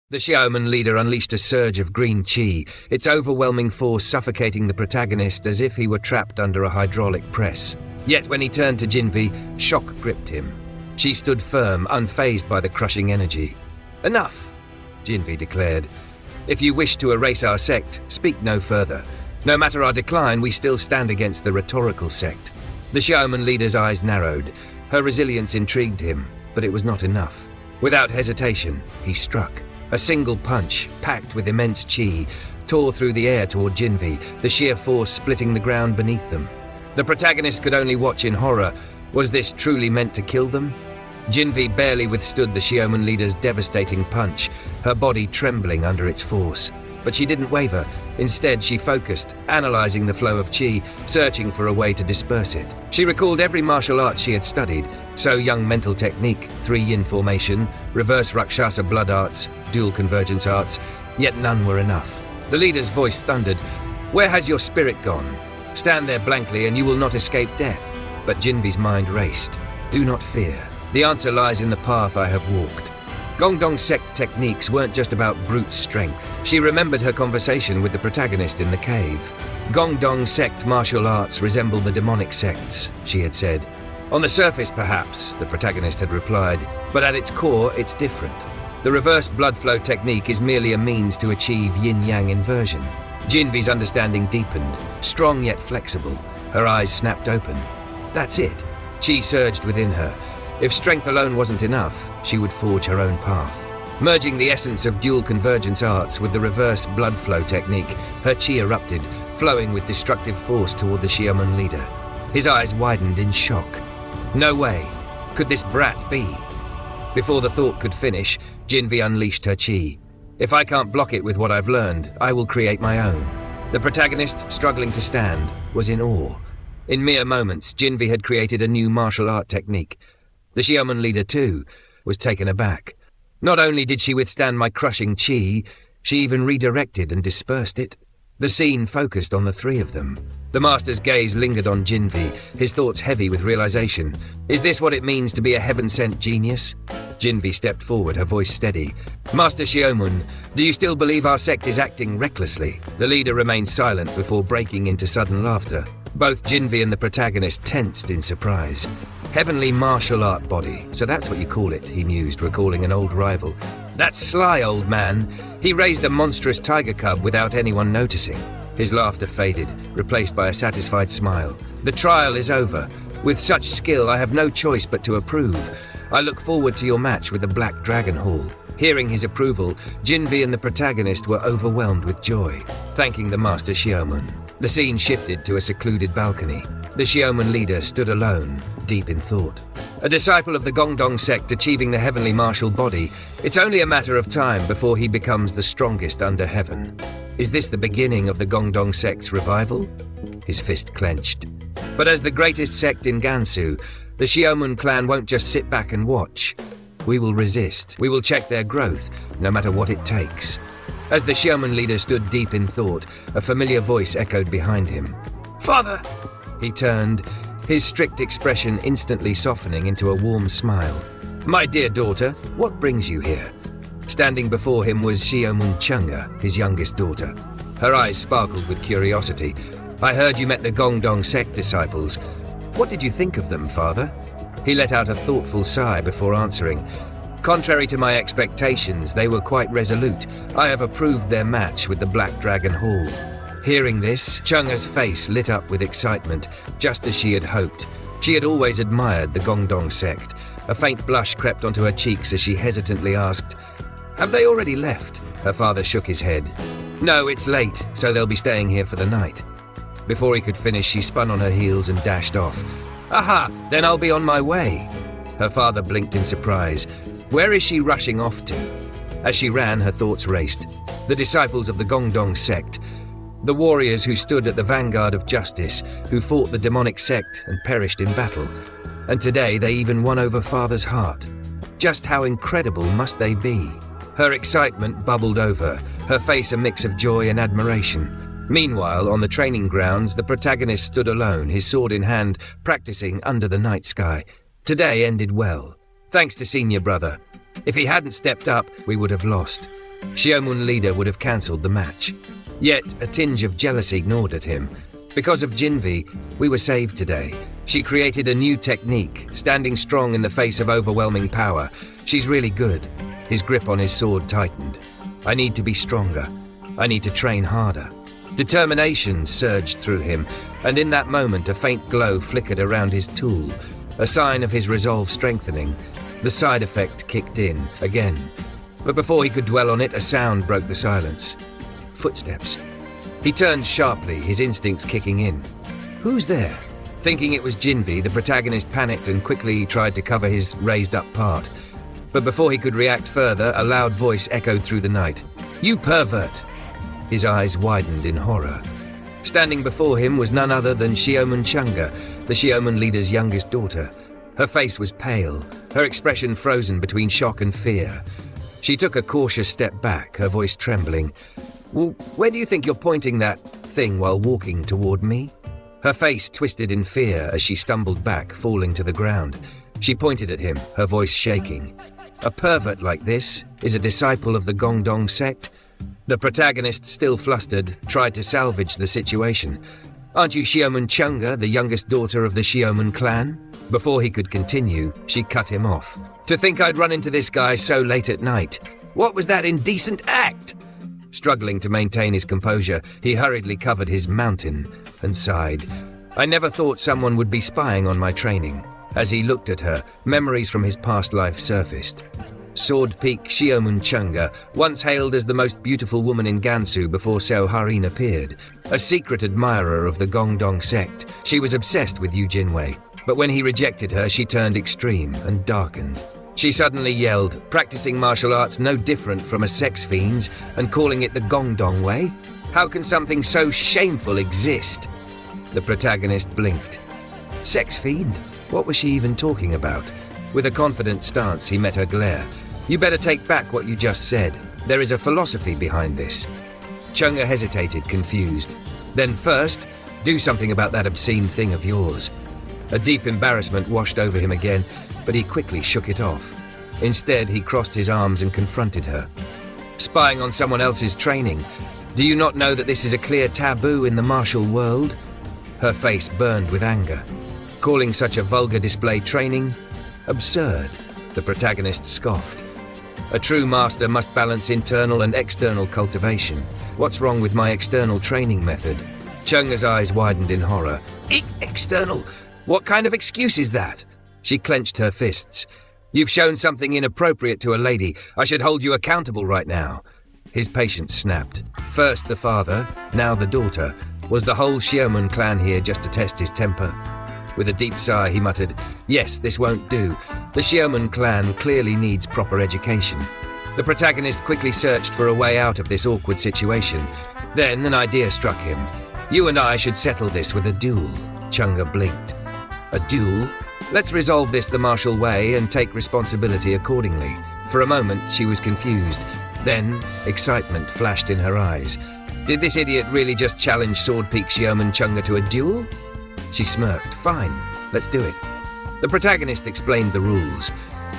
The Shiaman leader unleashed a surge of green chi, its overwhelming force suffocating the protagonist as if he were trapped under a hydraulic press. Yet when he turned to Jin-Wi, shock gripped him. She stood firm, unfazed by the crushing energy. "Enough," Jin-Wi declared. "If you wish to erase our sect, speak no further. No matter our decline, we still stand against the rhetorical sect." The Shiaman leader's eyes narrowed. Her resilience intrigued him, but it was not enough. Without hesitation, he struck. A single punch, packed with immense chi, tore through the air toward Jin-Wi, the sheer force splitting the ground beneath them. The protagonist could only watch in horror. Was this truly meant to kill them? Jin-Wi barely withstood the Shiaman leader's devastating punch, her body trembling under its force. But she didn't waver. Instead, she focused, analyzing the flow of chi, searching for a way to disperse it. She recalled every martial art she had studied: So Young mental technique, 3-yin formation, reverse Rakshasa blood arts, dual convergence arts, yet none were enough. The leader's voice thundered, "Where has your spirit gone? Stand there blankly and you will not escape death." But Jin-Vi's mind raced. "Do not fear. The answer lies in the path I have walked." Gongdong sect techniques weren't just about brute strength. She remembered her conversation with the protagonist in the cave. Gongdong sect martial arts resemble the demonic sects, she had said. "On the surface, perhaps," the protagonist had replied, "but at its core, it's different. The reverse blood flow technique is merely a means to achieve yin-yang inversion." Jin-Vi's understanding deepened, strong yet flexible. Her eyes snapped open. That's it. Chi surged within her. If strength alone wasn't enough, she would forge her own path. Merging the essence of dual convergence arts with the reverse blood flow technique, her chi erupted, flowing with destructive force toward the Shiaman leader. His eyes widened in shock. No way. Could this brat be? Before the thought could finish, Jin-Wi unleashed her chi. "If I can't block it with what I've learned, I will create my own." The protagonist, struggling to stand, was in awe. In mere moments, Jin-Wi had created a new martial art technique. The Shiaman leader, too, was taken aback. "Not only did she withstand my crushing chi, she even redirected and dispersed it." The scene focused on the three of them. The master's gaze lingered on Jin-Wi, his thoughts heavy with realization. Is this what it means to be a heaven-sent genius? Jin-Wi stepped forward, her voice steady. "Master Shiaman, do you still believe our sect is acting recklessly?" The leader remained silent before breaking into sudden laughter. Both Jin-Wi and the protagonist tensed in surprise. "Heavenly martial art body, so that's what you call it," he mused, recalling an old rival. "That's sly, old man. He raised a monstrous tiger cub without anyone noticing." His laughter faded, replaced by a satisfied smile. "The trial is over. With such skill, I have no choice but to approve. I look forward to your match with the Black Dragon Hall." Hearing his approval, Jin-Wi and the protagonist were overwhelmed with joy, thanking the Master Shiaman. The scene shifted to a secluded balcony. The Shiaman leader stood alone, deep in thought. A disciple of the Gongdong sect achieving the heavenly martial body, it's only a matter of time before he becomes the strongest under heaven. Is this the beginning of the Gongdong sect's revival? His fist clenched. But as the greatest sect in Gansu, the Shiaman clan won't just sit back and watch. We will resist. We will check their growth, no matter what it takes. As the Shiaman leader stood deep in thought, a familiar voice echoed behind him. "Father!" He turned, his strict expression instantly softening into a warm smile. "My dear daughter, what brings you here?" Standing before him was Shiamun Chunga, his youngest daughter. Her eyes sparkled with curiosity. "I heard you met the Gongdong sect disciples. What did you think of them, father?" He let out a thoughtful sigh before answering. "Contrary to my expectations, they were quite resolute. I have approved their match with the Black Dragon Hall." Hearing this, Chunga's face lit up with excitement, just as she had hoped. She had always admired the Gongdong sect. A faint blush crept onto her cheeks as she hesitantly asked, "Have they already left?" Her father shook his head. "No, it's late, so they'll be staying here for the night." Before he could finish, she spun on her heels and dashed off. "Aha, then I'll be on my way." Her father blinked in surprise. Where is she rushing off to? As she ran, her thoughts raced. The disciples of the Gongdong sect, the warriors who stood at the vanguard of justice, who fought the demonic sect and perished in battle. And today they even won over father's heart. Just how incredible must they be? Her excitement bubbled over, her face a mix of joy and admiration. Meanwhile, on the training grounds, the protagonist stood alone, his sword in hand, practicing under the night sky. Today ended well, thanks to senior brother. If he hadn't stepped up, we would have lost. Shiaman leader would have cancelled the match. Yet a tinge of jealousy gnawed at him. Because of Jin-Wi, we were saved today. She created a new technique, standing strong in the face of overwhelming power. She's really good. His grip on his sword tightened. I need to be stronger. I need to train harder. Determination surged through him, and in that moment a faint glow flickered around his tool, a sign of his resolve strengthening. The side effect kicked in, again. But before he could dwell on it, a sound broke the silence. Footsteps. He turned sharply, his instincts kicking in. Who's there? Thinking it was Jin-Wi, the protagonist panicked and quickly tried to cover his raised-up part. But before he could react further, a loud voice echoed through the night. "You pervert!" His eyes widened in horror. Standing before him was none other than Shiaman Chunga, the Shiaman leader's youngest daughter. Her face was pale, her expression frozen between shock and fear. She took a cautious step back, her voice trembling. "Well, where do you think you're pointing that thing while walking toward me?" Her face twisted in fear as she stumbled back, falling to the ground. She pointed at him, her voice shaking. "A pervert like this is a disciple of the Gongdong sect?" The protagonist, still flustered, tried to salvage the situation. "Aren't you Shiaman Chunga, the youngest daughter of the Shiaman clan?" Before he could continue, she cut him off. "To think I'd run into this guy so late at night. What was that indecent act?" Struggling to maintain his composure, he hurriedly covered his mountain and sighed. "I never thought someone would be spying on my training." As he looked at her, memories from his past life surfaced. Sword Peak Shiaman Chunga, once hailed as the most beautiful woman in Gansu before Seo Harin appeared. A secret admirer of the Gongdong sect, she was obsessed with Jin-Wi. But when he rejected her, she turned extreme and darkened. She suddenly yelled, practicing martial arts no different from a sex fiend's and calling it the Gongdong way? How can something so shameful exist? The protagonist blinked. Sex fiend? What was she even talking about? With a confident stance, he met her glare. "You better take back what you just said. There is a philosophy behind this." Chunga hesitated, confused. "Then first, do something about that obscene thing of yours." A deep embarrassment washed over him again, but he quickly shook it off. Instead, he crossed his arms and confronted her. "Spying on someone else's training. Do you not know that this is a clear taboo in the martial world?" Her face burned with anger. Calling such a vulgar display training? Absurd, the protagonist scoffed. "A true master must balance internal and external cultivation. What's wrong with my external training method?" Chunga's eyes widened in horror. External? What kind of excuse is that?" She clenched her fists. "You've shown something inappropriate to a lady. I should hold you accountable right now." His patience snapped. First the father, now the daughter. Was the whole Shiaman clan here just to test his temper? With a deep sigh, he muttered, "Yes, this won't do. The Shiaman clan clearly needs proper education." The protagonist quickly searched for a way out of this awkward situation. Then an idea struck him. "You and I should settle this with a duel." Chunga blinked. "A duel? Let's resolve this the martial way and take responsibility accordingly." For a moment, she was confused. Then, excitement flashed in her eyes. Did this idiot really just challenge Sword Peak Shiaman Chunga to a duel? She smirked. "Fine, let's do it." The protagonist explained the rules.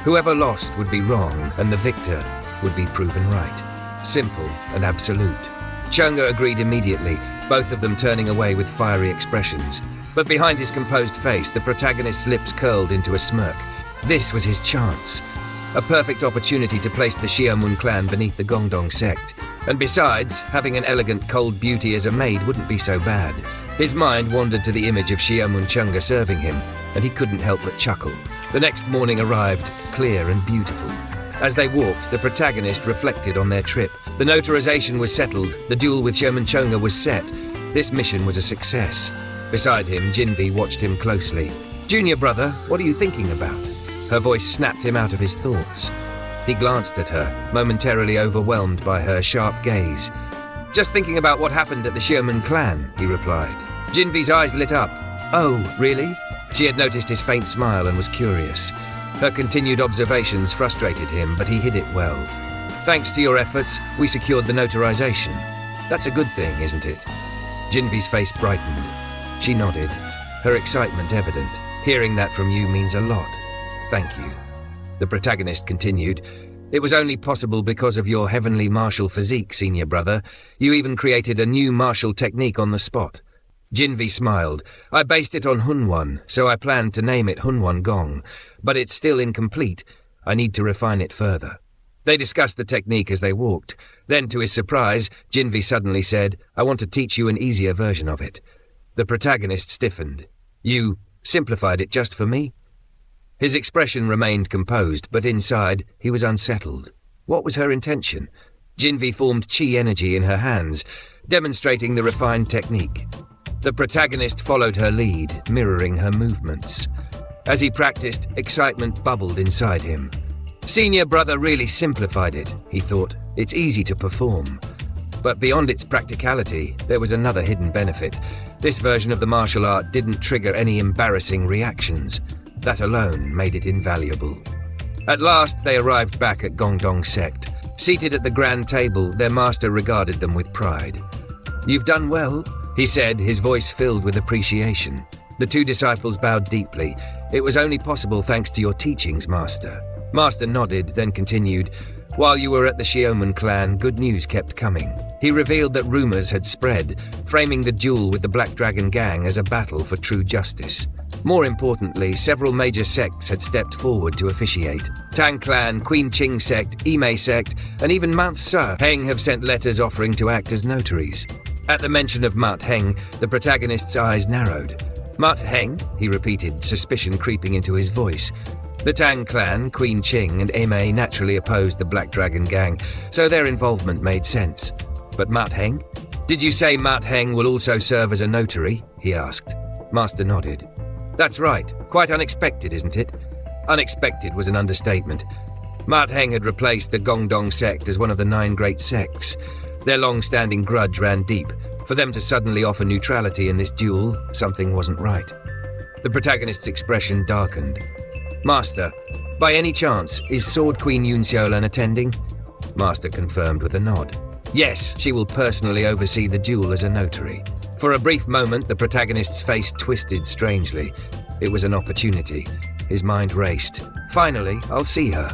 Whoever lost would be wrong, and the victor would be proven right. Simple and absolute. Chunga agreed immediately, both of them turning away with fiery expressions. But behind his composed face, the protagonist's lips curled into a smirk. This was his chance. A perfect opportunity to place the Shiaman clan beneath the Gongdong sect. And besides, having an elegant cold beauty as a maid wouldn't be so bad. His mind wandered to the image of Shiaman Chunga serving him, and he couldn't help but chuckle. The next morning arrived, clear and beautiful. As they walked, the protagonist reflected on their trip. The notarization was settled, the duel with Shiaman Chunga was set. This mission was a success. Beside him, Jin-Wi watched him closely. "Junior brother, what are you thinking about?" Her voice snapped him out of his thoughts. He glanced at her, momentarily overwhelmed by her sharp gaze. "Just thinking about what happened at the Shiaman clan," he replied. Jin-Vi's eyes lit up. "Oh, really?" She had noticed his faint smile and was curious. Her continued observations frustrated him, but he hid it well. "Thanks to your efforts, we secured the notarization. That's a good thing, isn't it?" Jin-Vi's face brightened. She nodded, her excitement evident. "Hearing that from you means a lot. Thank you." The protagonist continued, It was only possible because of your heavenly martial physique, senior brother. You even created a new martial technique on the spot. Jin-Wi smiled. I based it on Hunwon, so I planned to name it Hunwon Gong, but it's still incomplete. I need to refine it further. They discussed the technique as they walked. Then, to his surprise, Jin-Wi suddenly said, I want to teach you an easier version of it. The protagonist stiffened. You simplified it just for me? His expression remained composed, but inside he was unsettled. What was her intention? Jin-Wi formed chi energy in her hands, demonstrating the refined technique. The protagonist followed her lead, mirroring her movements. As he practiced, excitement bubbled inside him. Senior brother really simplified it, he thought. It's easy to perform. But beyond its practicality, there was another hidden benefit. This version of the martial art didn't trigger any embarrassing reactions. That alone made it invaluable. At last, they arrived back at Gongdong sect. Seated at the grand table, their master regarded them with pride. You've done well, he said, his voice filled with appreciation. The two disciples bowed deeply. It was only possible thanks to your teachings, master. Master nodded, then continued, While you were at the Shiaman clan, good news kept coming. He revealed that rumors had spread, framing the duel with the Black Dragon Gang as a battle for true justice. More importantly, several major sects had stepped forward to officiate. Tang Clan, Queen Qing sect, Imei sect, and even Mount Sa Heng have sent letters offering to act as notaries. At the mention of Mount Heng, the protagonist's eyes narrowed. Mount Heng, he repeated, suspicion creeping into his voice. The Tang Clan, Queen Qing, and Imei naturally opposed the Black Dragon Gang, so their involvement made sense. But Mount Heng? Did you say Mount Heng will also serve as a notary? He asked. Master nodded. That's right. Quite unexpected, isn't it? Unexpected was an understatement. Mount Heng had replaced the Gongdong sect as one of the 9 great sects. Their long-standing grudge ran deep. For them to suddenly offer neutrality in this duel, something wasn't right. The protagonist's expression darkened. Master, by any chance, is Sword Queen Yun Xiaolan attending? Master confirmed with a nod. Yes, she will personally oversee the duel as a notary. For a brief moment, the protagonist's face twisted strangely. It was an opportunity. His mind raced. Finally, I'll see her.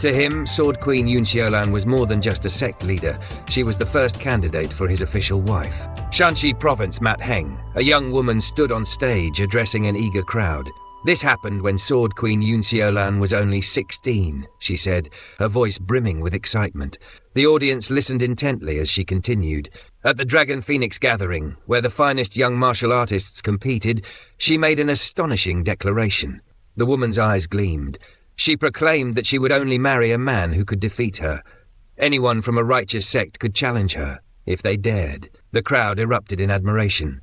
To him, Sword Queen Yun Xiaolan was more than just a sect leader. She was the first candidate for his official wife. Shanxi Province, Mount Heng. A young woman stood on stage addressing an eager crowd. This happened when Sword Queen Yun Xiaolan was only 16, she said, her voice brimming with excitement. The audience listened intently as she continued. At the Dragon Phoenix gathering, where the finest young martial artists competed, she made an astonishing declaration. The woman's eyes gleamed. She proclaimed that she would only marry a man who could defeat her. Anyone from a righteous sect could challenge her, if they dared. The crowd erupted in admiration.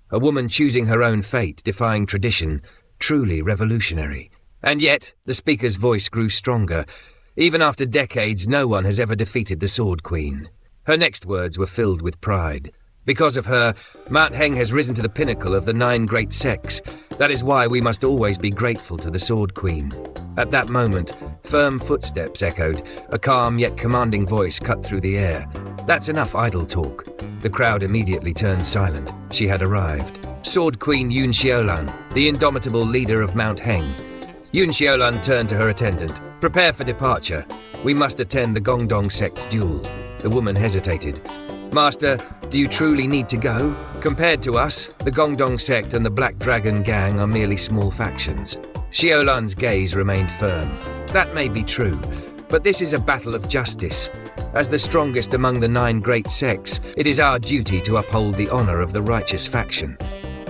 A woman choosing her own fate, defying tradition, truly revolutionary. And yet, the speaker's voice grew stronger. Even after decades, no one has ever defeated the Sword Queen. Her next words were filled with pride. Because of her, Mount Heng has risen to the pinnacle of the 9 great sects. That is why we must always be grateful to the Sword Queen. At that moment, firm footsteps echoed. A calm yet commanding voice cut through the air. That's enough idle talk. The crowd immediately turned silent. She had arrived. Sword Queen Yun Xiaolan, the indomitable leader of Mount Heng. Yun Xiaolan turned to her attendant. Prepare for departure. We must attend the Gongdong sect's duel. The woman hesitated. Master, do you truly need to go? Compared to us, the Gongdong sect and the Black Dragon Gang are merely small factions. Xiaolan's gaze remained firm. That may be true, but this is a battle of justice. As the strongest among the 9 great sects, it is our duty to uphold the honor of the righteous faction.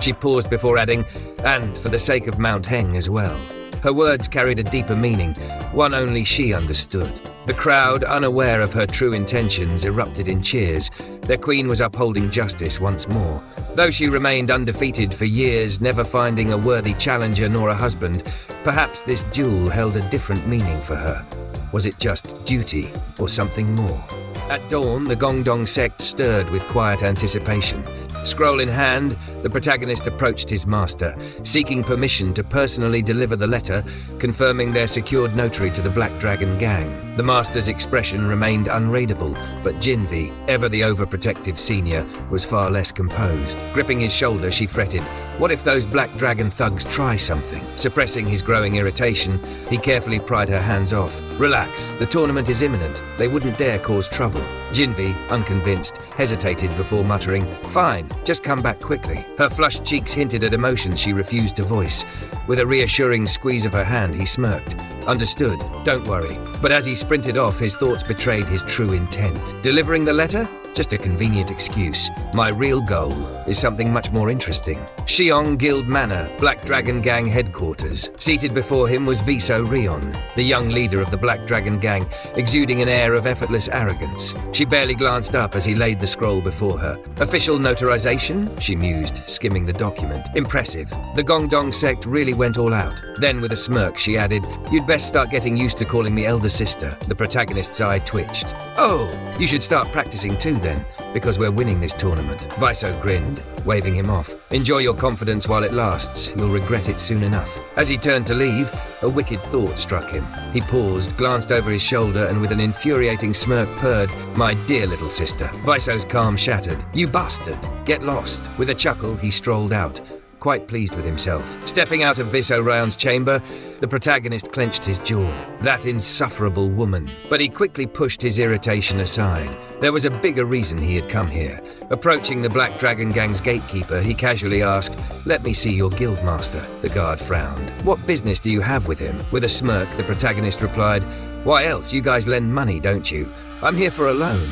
She paused before adding, and for the sake of Mount Heng as well. Her words carried a deeper meaning, one only she understood. The crowd, unaware of her true intentions, erupted in cheers. Their queen was upholding justice once more. Though she remained undefeated for years, never finding a worthy challenger nor a husband, perhaps this duel held a different meaning for her. Was it just duty or something more? At dawn, the Gongdong sect stirred with quiet anticipation. Scroll in hand, the protagonist approached his master, seeking permission to personally deliver the letter, confirming their secured notary to the Black Dragon Gang. The master's expression remained unreadable, but Jin-Wi, ever the overprotective senior, was far less composed. Gripping his shoulder, she fretted, What if those Black Dragon thugs try something? Suppressing his growing irritation, he carefully pried her hands off. Relax, the tournament is imminent. They wouldn't dare cause trouble. Jin-Wi, unconvinced, hesitated before muttering, "Fine, just come back quickly." Her flushed cheeks hinted at emotions she refused to voice. With a reassuring squeeze of her hand, he smirked. Understood, don't worry. But as he sprinted off, his thoughts betrayed his true intent. Delivering the letter? Just a convenient excuse. My real goal is something much more interesting. Shiaman Guild Manor, Black Dragon Gang headquarters. Seated before him was Viso Rion, the young leader of the Black Dragon Gang, exuding an air of effortless arrogance. She barely glanced up as he laid the scroll before her. Official notarization? She mused, skimming the document. Impressive. The Gongdong sect really went all out. Then, with a smirk, she added, "You'd best start getting used to calling me elder sister." The protagonist's eye twitched. "Oh, you should start practicing too then, because we're winning this tournament." Viso grinned, waving him off. "Enjoy your confidence while it lasts. You'll regret it soon enough." As he turned to leave, a wicked thought struck him. He paused, glanced over his shoulder, and with an infuriating smirk purred, "My dear little sister." Viso's calm shattered. "You bastard! Get lost." With a chuckle, he strolled out, quite pleased with himself. Stepping out of Viso Rion's chamber, the protagonist clenched his jaw. That insufferable woman. But he quickly pushed his irritation aside. There was a bigger reason he had come here. Approaching the Black Dragon Gang's gatekeeper, he casually asked, "Let me see your guildmaster." The guard frowned. "What business do you have with him?" With a smirk, the protagonist replied, "Why else? You guys lend money, don't you? I'm here for a loan."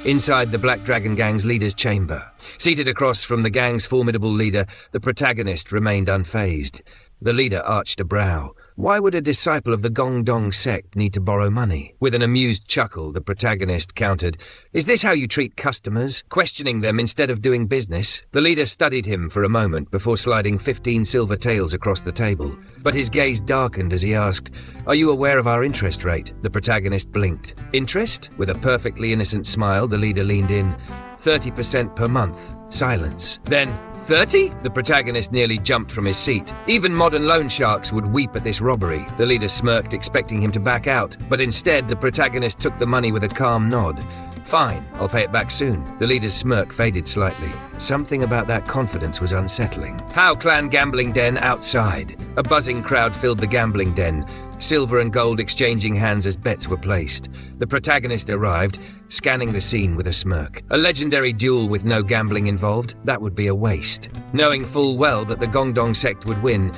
Inside the Black Dragon Gang's leader's chamber, seated across from the gang's formidable leader, the protagonist remained unfazed. The leader arched a brow. Why would a disciple of the Gongdong sect need to borrow money? With an amused chuckle, the protagonist countered, "Is this how you treat customers? Questioning them instead of doing business?" The leader studied him for a moment before sliding 15 silver taels across the table. But his gaze darkened as he asked, "Are you aware of our interest rate?" The protagonist blinked. "Interest?" With a perfectly innocent smile, the leader leaned in. 30% per month. Silence. Then, 30? The protagonist nearly jumped from his seat. Even modern loan sharks would weep at this robbery. The leader smirked, expecting him to back out, but instead the protagonist took the money with a calm nod. "Fine, I'll pay it back soon." The leader's smirk faded slightly. Something about that confidence was unsettling. How Clan Gambling Den outside. A buzzing crowd filled the gambling den, silver and gold exchanging hands as bets were placed. The protagonist arrived, scanning the scene with a smirk. A legendary duel with no gambling involved? That would be a waste. Knowing full well that the Gongdong sect would win,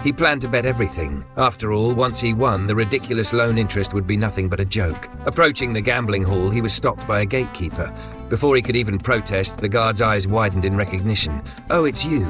he planned to bet everything. After all, once he won, the ridiculous loan interest would be nothing but a joke. Approaching the gambling hall, he was stopped by a gatekeeper. Before he could even protest, the guard's eyes widened in recognition. "Oh, it's you.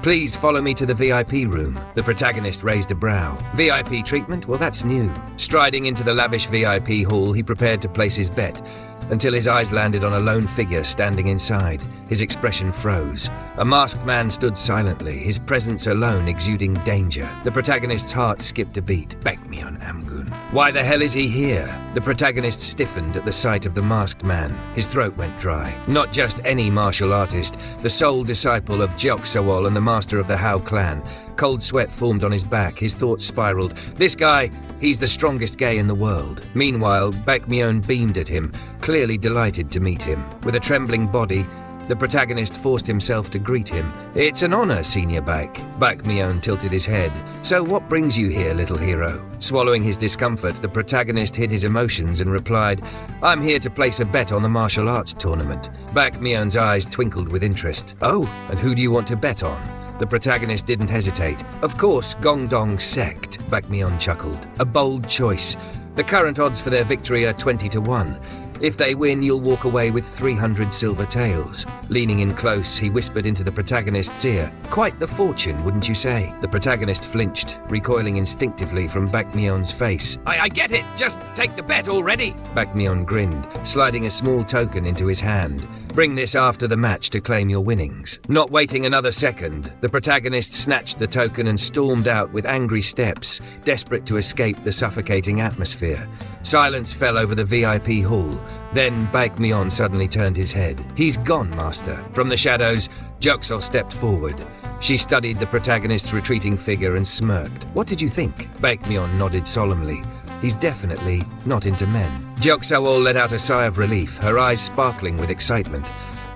Please follow me to the VIP room." The protagonist raised a brow. "VIP treatment? Well, that's new." Striding into the lavish VIP hall, he prepared to place his bet, until his eyes landed on a lone figure standing inside. His expression froze. A masked man stood silently, his presence alone exuding danger. The protagonist's heart skipped a beat. "Baekmyeon Amgun. Why the hell is he here?" The protagonist stiffened at the sight of the masked man. His throat went dry. Not just any martial artist, the sole disciple of Chul-Soo and the master of the Hao clan. Cold sweat formed on his back, his thoughts spiraled. This guy, he's the strongest gay in the world. Meanwhile, Baekmyeon beamed at him, clearly delighted to meet him. With a trembling body, the protagonist forced himself to greet him. "It's an honor, Senior Baek." Baekmyeon tilted his head. "So what brings you here, little hero?" Swallowing his discomfort, the protagonist hid his emotions and replied, "I'm here to place a bet on the martial arts tournament." Baekmyeon's eyes twinkled with interest. "Oh, and who do you want to bet on?" The protagonist didn't hesitate. "Of course, Gongdong sect," Baekmyeon chuckled. "A bold choice. The current odds for their victory are 20-1. If they win, you'll walk away with 300 silver taels." Leaning in close, he whispered into the protagonist's ear. "Quite the fortune, wouldn't you say?" The protagonist flinched, recoiling instinctively from Baekmyeon's face. I get it! Just take the bet already!" Baekmyeon grinned, sliding a small token into his hand. "Bring this after the match to claim your winnings." Not waiting another second, the protagonist snatched the token and stormed out with angry steps, desperate to escape the suffocating atmosphere. Silence fell over the VIP hall. Then Baekmyeon suddenly turned his head. "He's gone, master." From the shadows, Chul-Soo stepped forward. She studied the protagonist's retreating figure and smirked. "What did you think?" Baekmyeon nodded solemnly. "He's definitely not into men." Chul-Soo let out a sigh of relief, her eyes sparkling with excitement.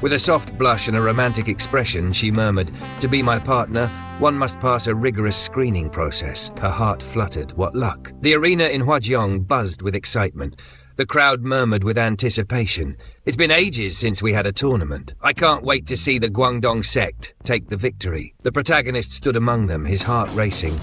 With a soft blush and a romantic expression, she murmured, "To be my partner, one must pass a rigorous screening process." Her heart fluttered. What luck! The arena in Huajiang buzzed with excitement. The crowd murmured with anticipation. It's been ages since we had a tournament. I can't wait to see the Guangdong sect take the victory. The protagonist stood among them, his heart racing.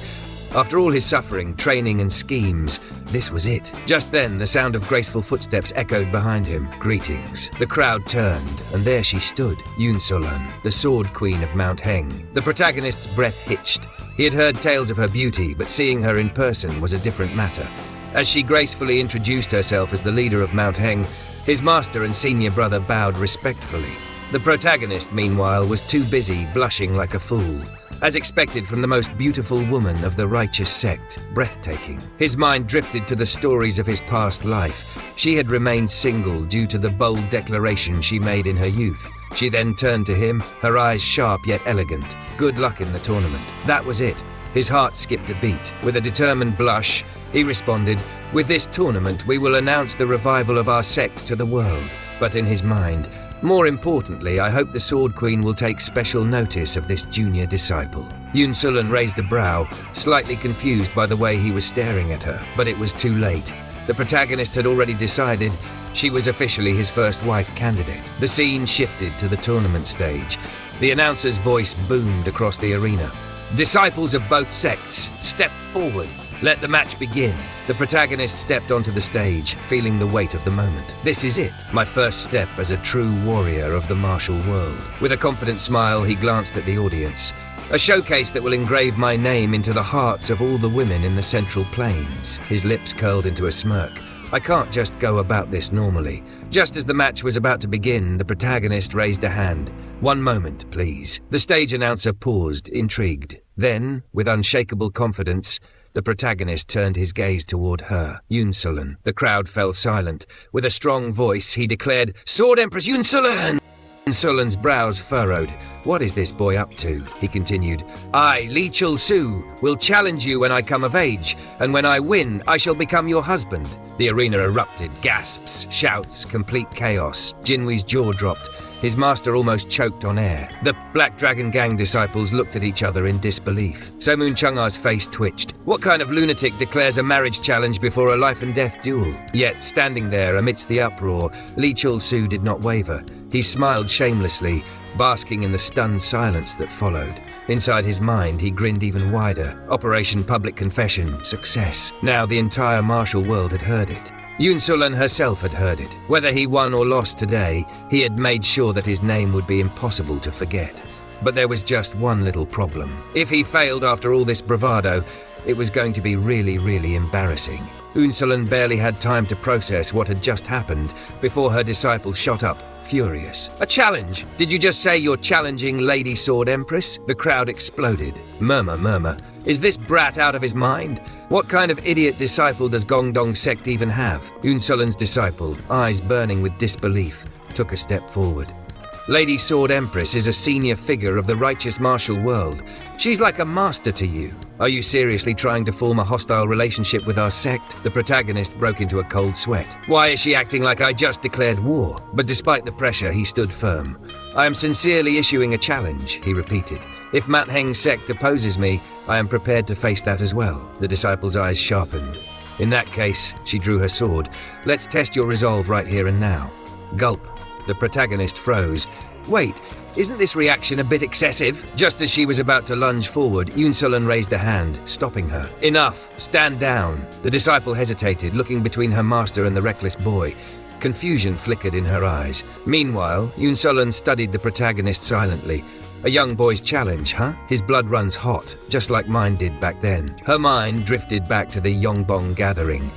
After all his suffering, training and schemes, this was it. Just then, the sound of graceful footsteps echoed behind him. Greetings. The crowd turned, and there she stood, Yun-Solan, the sword queen of Mount Heng. The protagonist's breath hitched. He had heard tales of her beauty, but seeing her in person was a different matter. As she gracefully introduced herself as the leader of Mount Heng, his master and senior brother bowed respectfully. The protagonist, meanwhile, was too busy blushing like a fool. As expected from the most beautiful woman of the righteous sect, breathtaking. His mind drifted to the stories of his past life. She had remained single due to the bold declaration she made in her youth. She then turned to him, her eyes sharp yet elegant. Good luck in the tournament. That was it. His heart skipped a beat. With a determined blush, he responded, "With this tournament, we will announce the revival of our sect to the world." But in his mind, "More importantly, I hope the Sword Queen will take special notice of this junior disciple." Yun-Solan raised a brow, slightly confused by the way he was staring at her, but it was too late. The protagonist had already decided she was officially his first wife candidate. The scene shifted to the tournament stage. The announcer's voice boomed across the arena. "Disciples of both sects, step forward. Let the match begin." The protagonist stepped onto the stage, feeling the weight of the moment. "This is it, my first step as a true warrior of the martial world." With a confident smile, he glanced at the audience. "A showcase that will engrave my name into the hearts of all the women in the Central Plains." His lips curled into a smirk. "I can't just go about this normally." Just as the match was about to begin, the protagonist raised a hand. "One moment, please." The stage announcer paused, intrigued. Then, with unshakable confidence, the protagonist turned his gaze toward her, Yun-Solan. The crowd fell silent. With a strong voice, he declared, "Sword Empress Yun-Solan!" Yun-Solan's brows furrowed. "What is this boy up to?" he continued. "I, Li Chul-Soo, will challenge you when I come of age, and when I win, I shall become your husband." The arena erupted. Gasps, shouts, complete chaos. Jin-Wi's jaw dropped. His master almost choked on air. The Black Dragon Gang disciples looked at each other in disbelief. Somun Chunga's face twitched. What kind of lunatic declares a marriage challenge before a life-and-death duel? Yet, standing there amidst the uproar, Li Chul-Soo did not waver. He smiled shamelessly, basking in the stunned silence that followed. Inside his mind, he grinned even wider. Operation Public Confession, success. Now the entire martial world had heard it. Yun-Solan herself had heard it. Whether he won or lost today, he had made sure that his name would be impossible to forget. But there was just one little problem. If he failed after all this bravado, it was going to be really embarrassing. Yun-Solan barely had time to process what had just happened before her disciple shot up, furious. "A challenge? Did you just say you're challenging Lady Sword Empress?" The crowd exploded. Murmur. "Is this brat out of his mind? What kind of idiot disciple does Guangdong sect even have?" Yun-Solan's disciple, eyes burning with disbelief, took a step forward. "Lady Sword Empress is a senior figure of the righteous martial world. She's like a master to you. Are you seriously trying to form a hostile relationship with our sect?" The protagonist broke into a cold sweat. "Why is she acting like I just declared war?" But despite the pressure, he stood firm. "I am sincerely issuing a challenge," he repeated. "If Mount Heng's sect opposes me, I am prepared to face that as well." The disciple's eyes sharpened. "In that case," she drew her sword, "let's test your resolve right here and now." Gulp. The protagonist froze. "Wait, isn't this reaction a bit excessive?" Just as she was about to lunge forward, Yun-Solan raised a hand, stopping her. "Enough! Stand down!" The disciple hesitated, looking between her master and the reckless boy. Confusion flickered in her eyes. Meanwhile, Yun-Solan studied the protagonist silently. A young boy's challenge, huh? His blood runs hot, just like mine did back then. Her mind drifted back to the Yongbong gathering,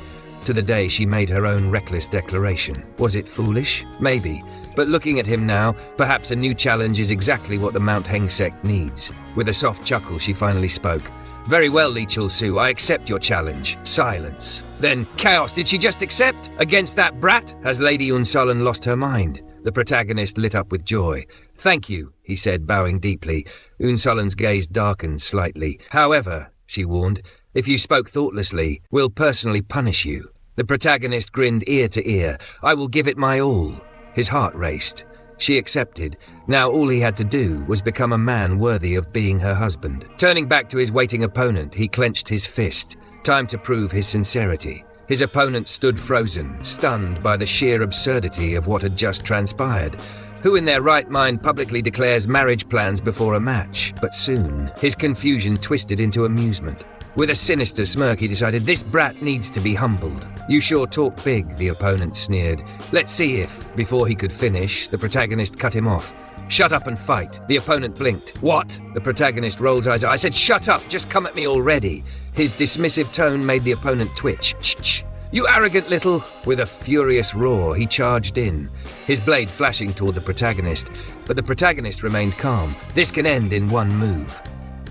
to the day she made her own reckless declaration. Was it foolish? Maybe. But looking at him now, perhaps a new challenge is exactly what the Mount Heng sect needs. With a soft chuckle, she finally spoke. "Very well, Li Chul-Soo, I accept your challenge." Silence. Then, chaos, did she just accept? Against that brat? Has Lady Yun-Solan lost her mind? The protagonist lit up with joy. "Thank you," he said, bowing deeply. Yun-Solan's gaze darkened slightly. "However," she warned, "if you spoke thoughtlessly, we'll personally punish you." The protagonist grinned ear to ear. "I will give it my all." His heart raced. She accepted. Now all he had to do was become a man worthy of being her husband. Turning back to his waiting opponent, he clenched his fist. Time to prove his sincerity. His opponent stood frozen, stunned by the sheer absurdity of what had just transpired. Who in their right mind publicly declares marriage plans before a match? But soon, his confusion twisted into amusement. With a sinister smirk, he decided this brat needs to be humbled. You sure talk big, the opponent sneered. Let's see if, before he could finish, the protagonist cut him off. Shut up and fight. The opponent blinked. What? The protagonist rolled eyes. I said shut up, just come at me already. His dismissive tone made the opponent twitch. Ch-ch. You arrogant little... With a furious roar, he charged in, his blade flashing toward the protagonist. But the protagonist remained calm. This can end in one move.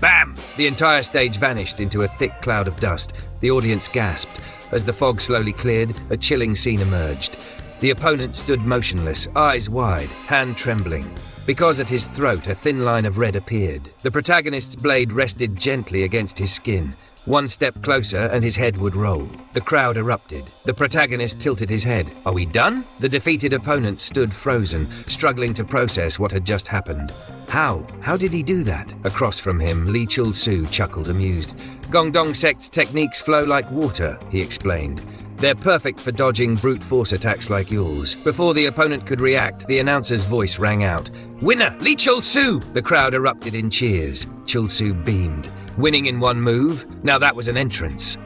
Bam! The entire stage vanished into a thick cloud of dust. The audience gasped. As the fog slowly cleared, a chilling scene emerged. The opponent stood motionless, eyes wide, hand trembling. Because at his throat a thin line of red appeared. The protagonist's blade rested gently against his skin. One step closer and his head would roll. The crowd erupted. The protagonist tilted his head. Are we done? The defeated opponent stood frozen, struggling to process what had just happened. How? How did he do that? Across from him, Lee Chul-Soo chuckled amused. Gongdong sect's techniques flow like water, he explained. They're perfect for dodging brute force attacks like yours. Before the opponent could react, the announcer's voice rang out. Winner, Lee Chul-Soo! The crowd erupted in cheers. Chul-Soo beamed. Winning in one move? Now that was an entrance.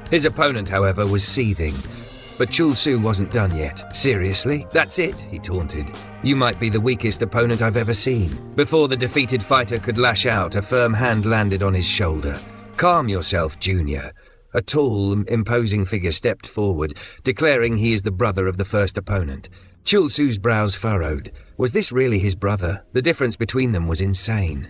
His opponent, however, was seething. But Chul-Soo wasn't done yet. Seriously? That's it, he taunted. You might be the weakest opponent I've ever seen. Before the defeated fighter could lash out, a firm hand landed on his shoulder. Calm yourself, Junior. A tall, imposing figure stepped forward, declaring he is the brother of the first opponent. Chul-Soo's brows furrowed. Was this really his brother? The difference between them was insane.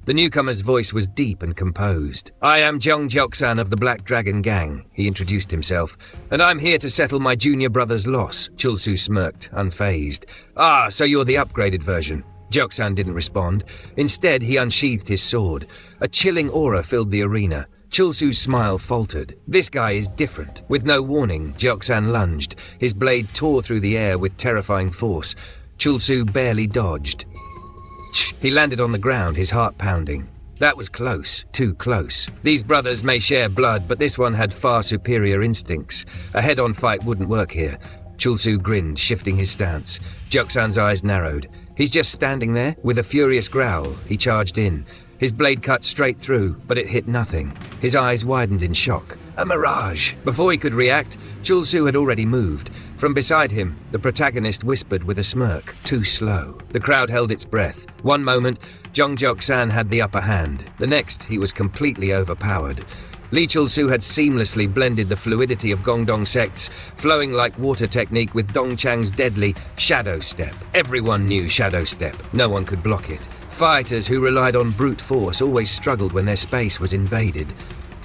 The newcomer's voice was deep and composed. I am Jung Jeok-san of the Black Dragon Gang, he introduced himself, and I'm here to settle my junior brother's loss. Chul-Soo smirked, unfazed. Ah, so you're the upgraded version. Jeok-san didn't respond. Instead, he unsheathed his sword. A chilling aura filled the arena. Chul-Soo's smile faltered. This guy is different. With no warning, Jeok-san lunged. His blade tore through the air with terrifying force. Chul-Soo barely dodged. He landed on the ground, his heart pounding. That was close, too close. These brothers may share blood, but this one had far superior instincts. A head-on fight wouldn't work here. Chul-Soo grinned, shifting his stance. Jeok-san's eyes narrowed. He's just standing there. With a furious growl, he charged in. His blade cut straight through, but it hit nothing. His eyes widened in shock. A mirage! Before he could react, Chul-Soo had already moved. From beside him, the protagonist whispered with a smirk, too slow. The crowd held its breath. One moment, Jung Jeok-san had the upper hand. The next, he was completely overpowered. Lee Chul-Soo had seamlessly blended the fluidity of Gongdong sect's flowing like water technique with Dongchang's deadly shadow step. Everyone knew shadow step. No one could block it. Fighters who relied on brute force always struggled when their space was invaded.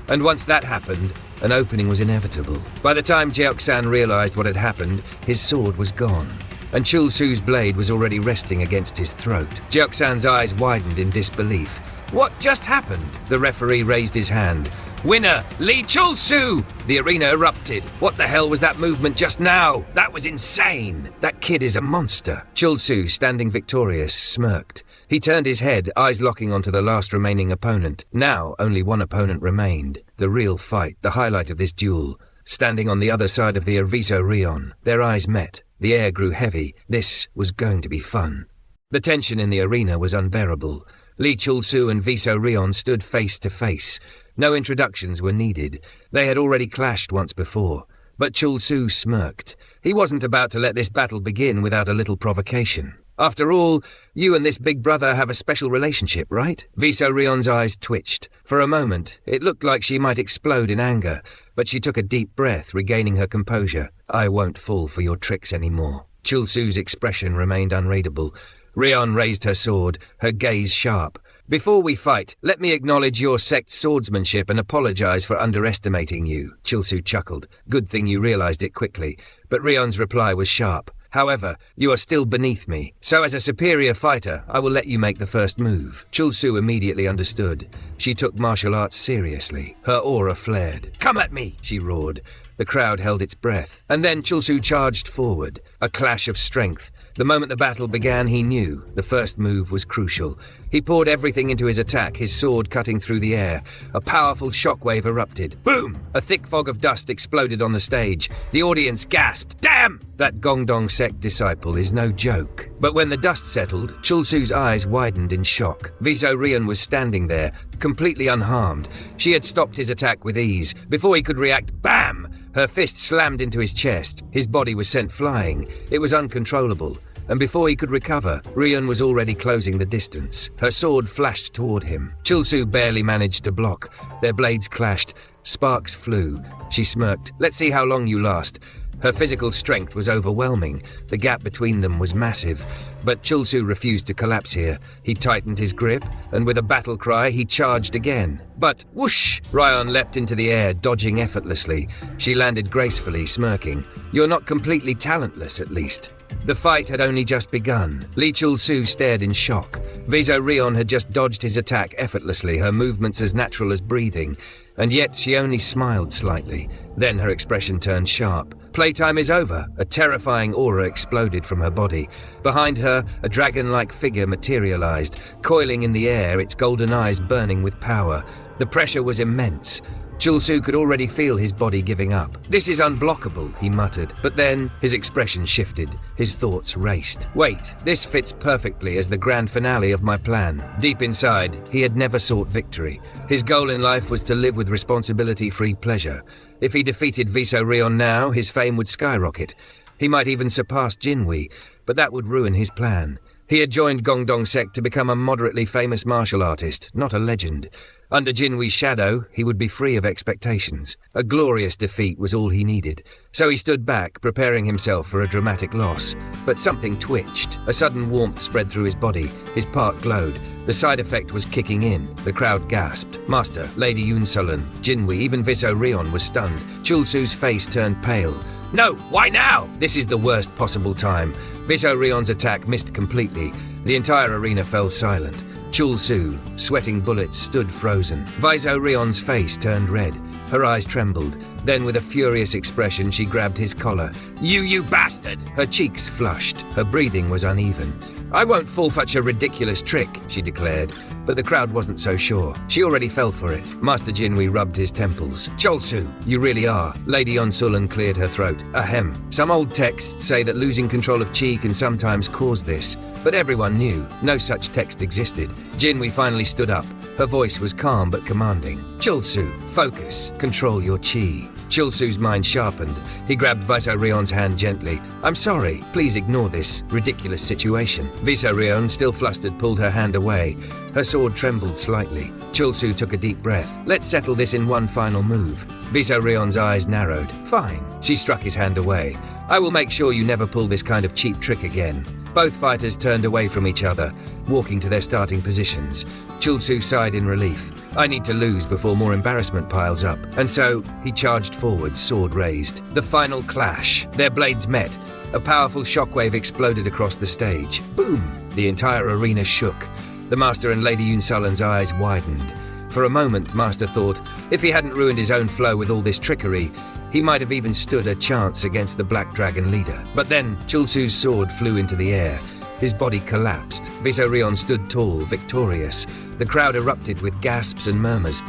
And once that happened, an opening was inevitable. By the time Jeok-san realized what had happened, his sword was gone, and Chul-Soo's blade was already resting against his throat. Jeok-san's eyes widened in disbelief. What just happened? The referee raised his hand. Winner, Lee Chul-Soo! The arena erupted. What the hell was that movement just now? That was insane! That kid is a monster. Chul-Soo, standing victorious, smirked. He turned his head, eyes locking onto the last remaining opponent. Now, only one opponent remained. The real fight, the highlight of this duel. Standing on the other side of the Viso Rion, their eyes met. The air grew heavy. This was going to be fun. The tension in the arena was unbearable. Lee Chul-Soo and Viso Rion stood face to face. No introductions were needed. They had already clashed once before. But Chul-Soo smirked. He wasn't about to let this battle begin without a little provocation. After all, you and this big brother have a special relationship, right? Viso Rion's eyes twitched. For a moment, it looked like she might explode in anger, but she took a deep breath, regaining her composure. I won't fall for your tricks anymore. Chul-Soo's expression remained unreadable. Rion raised her sword, her gaze sharp. Before we fight, let me acknowledge your sect's swordsmanship and apologize for underestimating you. Chul-Soo chuckled. Good thing you realized it quickly. But Rion's reply was sharp. However, you are still beneath me, so as a superior fighter, I will let you make the first move. Chul-Soo immediately understood. She took martial arts seriously. Her aura flared. Come at me, she roared. The crowd held its breath. And then Chul-Soo charged forward. A clash of strength. The moment the battle began, he knew the first move was crucial. He poured everything into his attack, his sword cutting through the air. A powerful shockwave erupted. Boom! A thick fog of dust exploded on the stage. The audience gasped. Damn! That Gongdong sect disciple is no joke. But when the dust settled, Chul-Soo's eyes widened in shock. Viso Rion was standing there, completely unharmed. She had stopped his attack with ease. Before he could react, bam! Her fist slammed into his chest. His body was sent flying. It was uncontrollable. And before he could recover, Rion was already closing the distance. Her sword flashed toward him. Chul-Soo barely managed to block. Their blades clashed. Sparks flew. She smirked. Let's see how long you last. Her physical strength was overwhelming. The gap between them was massive. But Chul-Soo refused to collapse here. He tightened his grip, and with a battle cry, he charged again. But whoosh! Rion leapt into the air, dodging effortlessly. She landed gracefully, smirking. You're not completely talentless, at least. The fight had only just begun. Li Chul-Soo stared in shock. Viso Rion had just dodged his attack effortlessly, her movements as natural as breathing. And yet she only smiled slightly. Then her expression turned sharp. Playtime is over. A terrifying aura exploded from her body. Behind her, a dragon-like figure materialized, coiling in the air, its golden eyes burning with power. The pressure was immense. Chul-Soo could already feel his body giving up. This is unblockable, he muttered. But then his expression shifted. His thoughts raced. Wait, this fits perfectly as the grand finale of my plan. Deep inside, he had never sought victory. His goal in life was to live with responsibility-free pleasure. If he defeated Viso Rion now, his fame would skyrocket. He might even surpass Jin-Wi, but that would ruin his plan. He had joined Gongdong sect to become a moderately famous martial artist, not a legend. Under Jin-Wi's shadow, he would be free of expectations. A glorious defeat was all he needed. So he stood back, preparing himself for a dramatic loss. But something twitched. A sudden warmth spread through his body. His part glowed. The side effect was kicking in. The crowd gasped. Master, Lady Yun-Sullen, Jin-Wi, even Viso Rion was stunned. Chul-Soo's face turned pale. No, why now? This is the worst possible time. Viso Rion's attack missed completely. The entire arena fell silent. Chul-Soo, sweating bullets, stood frozen. Viso Rion's face turned red. Her eyes trembled. Then, with a furious expression, she grabbed his collar. You bastard! Her cheeks flushed. Her breathing was uneven. I won't fall for such a ridiculous trick, she declared. But the crowd wasn't so sure. She already fell for it. Master Jin-Wi rubbed his temples. Chul-Soo, you really are. Lady Yun-Sullen cleared her throat. Ahem. Some old texts say that losing control of chi can sometimes cause this. But everyone knew. No such text existed. Jin-Wi finally stood up. Her voice was calm but commanding. Chul-Soo, focus. Control your chi. Chul-Soo's mind sharpened. He grabbed Viso Rion's hand gently. I'm sorry. Please ignore this ridiculous situation. Viso Rion, still flustered, pulled her hand away. Her sword trembled slightly. Chul-Soo took a deep breath. Let's settle this in one final move. Viso Rion's eyes narrowed. Fine. She struck his hand away. I will make sure you never pull this kind of cheap trick again. Both fighters turned away from each other, walking to their starting positions. Chul-Soo sighed in relief. I need to lose before more embarrassment piles up. And so, he charged forward, sword raised. The final clash. Their blades met. A powerful shockwave exploded across the stage. Boom! The entire arena shook. The Master and Lady Yun-Sullen's eyes widened. For a moment, Master thought, if he hadn't ruined his own flow with all this trickery, he might have even stood a chance against the Black Dragon leader. But then, Chul-Soo's sword flew into the air. His body collapsed. Viso Rion stood tall, victorious. The crowd erupted with gasps and murmurs.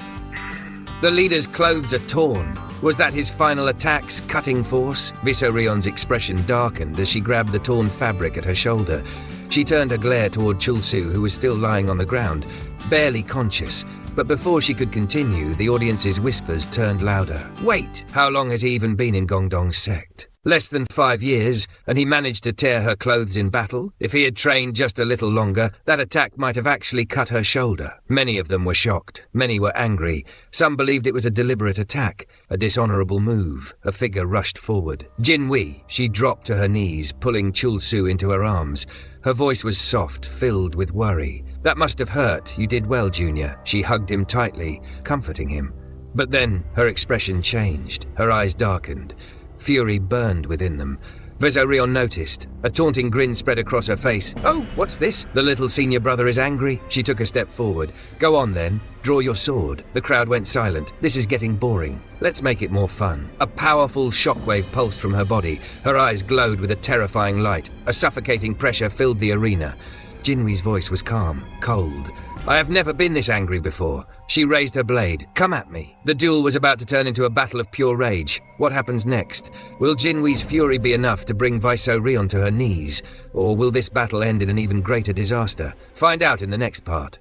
The leader's clothes are torn. Was that his final attack's cutting force? Viso Rion's expression darkened as she grabbed the torn fabric at her shoulder. She turned a glare toward Chul-Soo, who was still lying on the ground, barely conscious. But before she could continue, the audience's whispers turned louder. Wait! How long has he even been in Gongdong sect? Less than 5 years, and he managed to tear her clothes in battle? If he had trained just a little longer, that attack might have actually cut her shoulder. Many of them were shocked. Many were angry. Some believed it was a deliberate attack, a dishonorable move. A figure rushed forward. Jin-Wi. She dropped to her knees, pulling Chul-Soo into her arms. Her voice was soft, filled with worry. That must have hurt. You did well, Junior. She hugged him tightly, comforting him. But then her expression changed. Her eyes darkened. Fury burned within them. Viso Rion noticed. A taunting grin spread across her face. "Oh, what's this? The little senior brother is angry." She took a step forward. "Go on then. Draw your sword." The crowd went silent. "This is getting boring. Let's make it more fun." A powerful shockwave pulsed from her body. Her eyes glowed with a terrifying light. A suffocating pressure filled the arena. Jin-Wi's voice was calm, cold. "I have never been this angry before." She raised her blade. "Come at me." The duel was about to turn into a battle of pure rage. What happens next? Will Jin-Wi's fury be enough to bring Viso Rion to her knees? Or will this battle end in an even greater disaster? Find out in the next part.